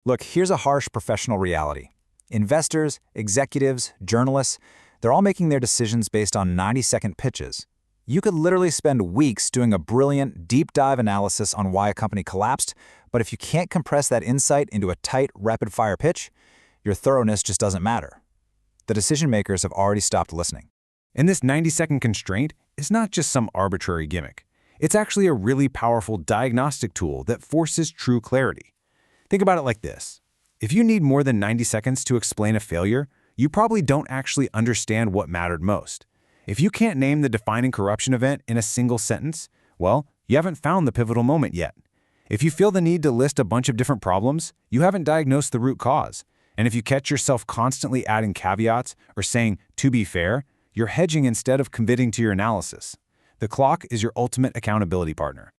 Look, here's a harsh professional reality. Investors, executives, journalists, they're all making their decisions based on 90-second pitches. You could literally spend weeks doing a brilliant, deep-dive analysis on why a company collapsed, but if you can't compress that insight into a tight, rapid-fire pitch, your thoroughness just doesn't matter. The decision makers have already stopped listening. And this 90-second constraint is not just some arbitrary gimmick. It's actually a really powerful diagnostic tool that forces true clarity. Think about it like this. If you need more than 90 seconds to explain a failure, you probably don't actually understand what mattered most. If you can't name the defining corruption event in a single sentence, well, you haven't found the pivotal moment yet. If you feel the need to list a bunch of different problems, you haven't diagnosed the root cause. And if you catch yourself constantly adding caveats or saying, "to be fair," you're hedging instead of committing to your analysis. The clock is your ultimate accountability partner.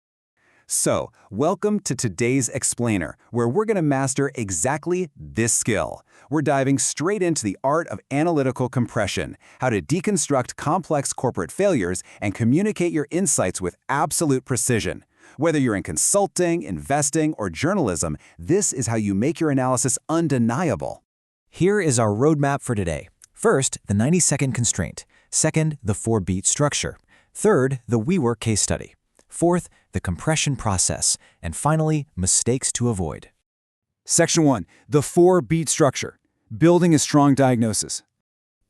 So, welcome to today's Explainer, where we're going to master exactly this skill. We're diving straight into the art of analytical compression, how to deconstruct complex corporate failures and communicate your insights with absolute precision. Whether you're in consulting, investing, or journalism, this is how you make your analysis undeniable. Here is our roadmap for today. First, the 90-second constraint. Second, the 4-beat structure. Third, the WeWork case study. Fourth, the compression process. And finally, mistakes to avoid. Section 1. The 4-beat structure. Building a strong diagnosis.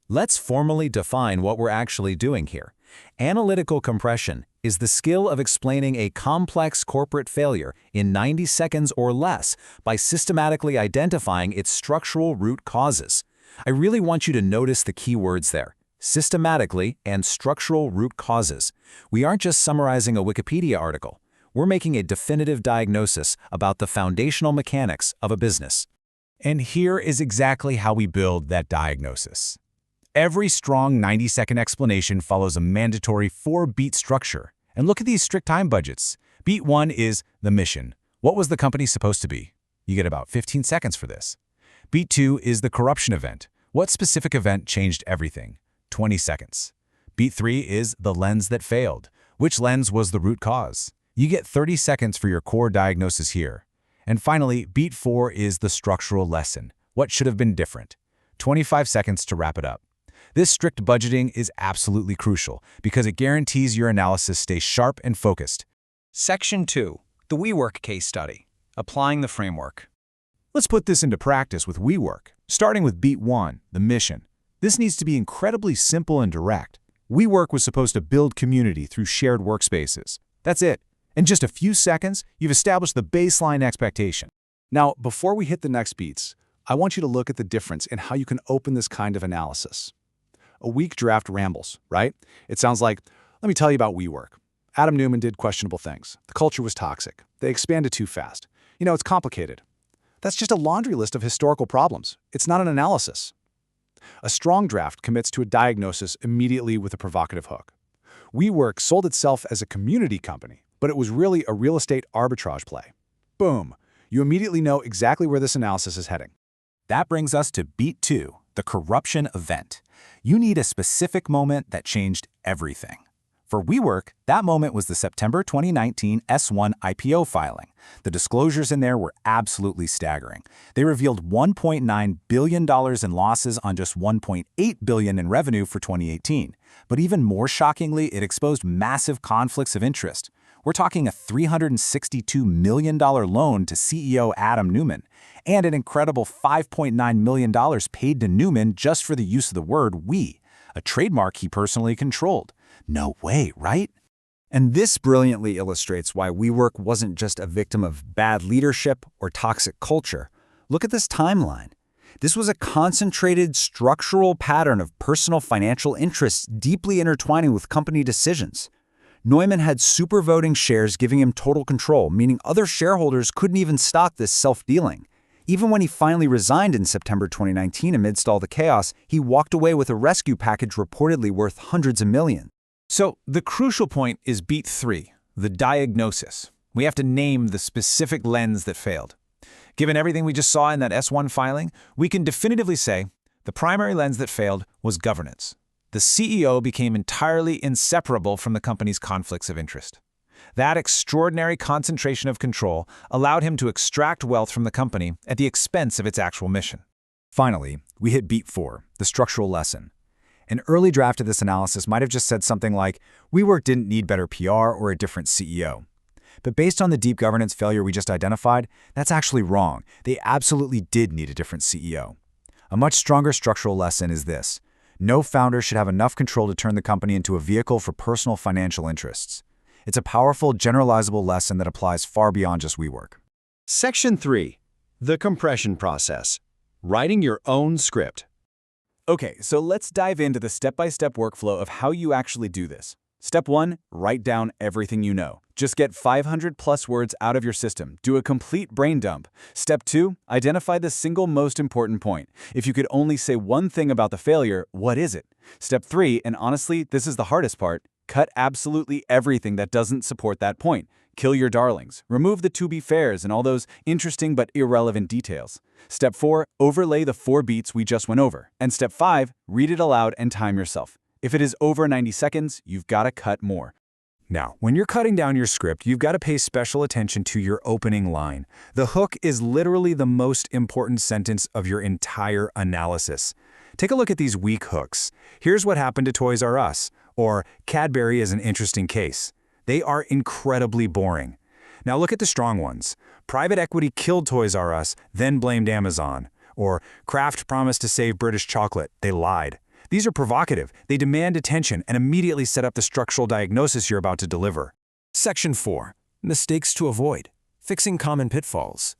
Let's formally define what we're actually doing here. Analytical compression is the skill of explaining a complex corporate failure in 90 seconds or less by systematically identifying its structural root causes. I really want you to notice the key words there. Systematically and structural root causes. We aren't just summarizing a Wikipedia article. We're making a definitive diagnosis about the foundational mechanics of a business. And here is exactly how we build that diagnosis. Every strong 90-second explanation follows a mandatory 4-beat structure. And look at these strict time budgets. Beat 1 is the mission. What was the company supposed to be? You get about 15 seconds for this. Beat 2 is the corruption event. What specific event changed everything? 20 seconds. Beat 3 is the lens that failed. Which lens was the root cause? You get 30 seconds for your core diagnosis here. And finally, beat 4 is the structural lesson. What should have been different? 25 seconds to wrap it up. This strict budgeting is absolutely crucial because it guarantees your analysis stays sharp and focused. Section 2. The WeWork case study. Applying the framework. Let's put this into practice with WeWork, starting with beat 1, the mission. This needs to be incredibly simple and direct. WeWork was supposed to build community through shared workspaces. That's it. In just a few seconds, you've established the baseline expectation. Now, before we hit the next beats, I want you to look at the difference in how you can open this kind of analysis. A weak draft rambles, right? It sounds like, let me tell you about WeWork. Adam Neumann did questionable things. The culture was toxic. They expanded too fast. It's complicated. That's just a laundry list of historical problems. It's not an analysis. A strong draft commits to a diagnosis immediately with a provocative hook. WeWork sold itself as a community company, but it was really a real estate arbitrage play. Boom! You immediately know exactly where this analysis is heading. That brings us to beat 2, the corruption event. You need a specific moment that changed everything. For WeWork, that moment was the September 2019 S1 IPO filing. The disclosures in there were absolutely staggering. They revealed $1.9 billion in losses on just $1.8 billion in revenue for 2018. But even more shockingly, it exposed massive conflicts of interest. We're talking a $362 million loan to CEO Adam Neumann, and an incredible $5.9 million paid to Neumann just for the use of the word "we," a trademark he personally controlled. No way, right? And this brilliantly illustrates why WeWork wasn't just a victim of bad leadership or toxic culture. Look at this timeline. This was a concentrated structural pattern of personal financial interests deeply intertwining with company decisions. Neumann had supervoting shares giving him total control, meaning other shareholders couldn't even stop this self-dealing. Even when he finally resigned in September 2019 amidst all the chaos, he walked away with a rescue package reportedly worth hundreds of millions. So the crucial point is beat 3, the diagnosis. We have to name the specific lens that failed. Given everything we just saw in that S1 filing, we can definitively say the primary lens that failed was governance. The CEO became entirely inseparable from the company's conflicts of interest. That extraordinary concentration of control allowed him to extract wealth from the company at the expense of its actual mission. Finally, we hit beat 4, the structural lesson. An early draft of this analysis might have just said something like, WeWork didn't need better PR or a different CEO. But based on the deep governance failure we just identified, that's actually wrong. They absolutely did need a different CEO. A much stronger structural lesson is this. No founder should have enough control to turn the company into a vehicle for personal financial interests. It's a powerful, generalizable lesson that applies far beyond just WeWork. Section 3. The compression process. Writing your own script. Okay, so let's dive into the step-by-step workflow of how you actually do this. Step 1, write down everything you know. Just get 500+ words out of your system. Do a complete brain dump. Step 2, identify the single most important point. If you could only say one thing about the failure, what is it? Step 3, and honestly, this is the hardest part, cut absolutely everything that doesn't support that point. Kill your darlings. Remove the to-be fairs and all those interesting but irrelevant details. Step 4, overlay the 4 beats we just went over. And Step 5, read it aloud and time yourself. If it is over 90 seconds, you've got to cut more. Now, when you're cutting down your script, you've got to pay special attention to your opening line. The hook is literally the most important sentence of your entire analysis. Take a look at these weak hooks. Here's what happened to Toys R Us, or Cadbury is an interesting case. They are incredibly boring. Now look at the strong ones. Private equity killed Toys R Us, then blamed Amazon. Or Kraft promised to save British chocolate, they lied. These are provocative, they demand attention, and immediately set up the structural diagnosis you're about to deliver. Section 4. Mistakes to avoid. Fixing common pitfalls.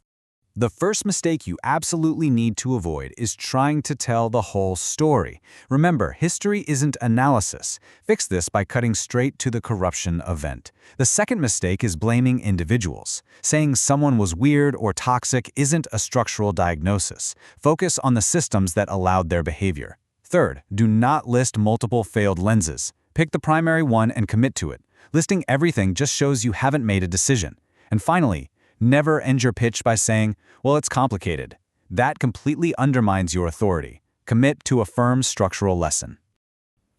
The first mistake you absolutely need to avoid is trying to tell the whole story. Remember, history isn't analysis. Fix this by cutting straight to the corruption event. The second mistake is blaming individuals. Saying someone was weird or toxic isn't a structural diagnosis. Focus on the systems that allowed their behavior. Third, do not list multiple failed lenses. Pick the primary one and commit to it. Listing everything just shows you haven't made a decision. And finally, never end your pitch by saying, well, it's complicated. That completely undermines your authority. Commit to a firm structural lesson.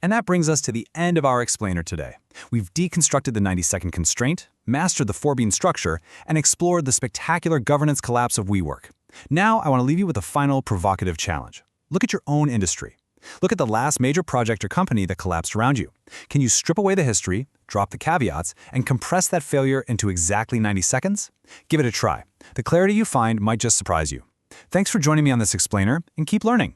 And that brings us to the end of our explainer today. We've deconstructed the 90-second constraint, mastered the 4-bean structure, and explored the spectacular governance collapse of WeWork. Now I want to leave you with a final provocative challenge. Look at your own industry. Look at the last major project or company that collapsed around you. Can you strip away the history, drop the caveats, and compress that failure into exactly 90 seconds? Give it a try. The clarity you find might just surprise you. Thanks for joining me on this explainer, and keep learning.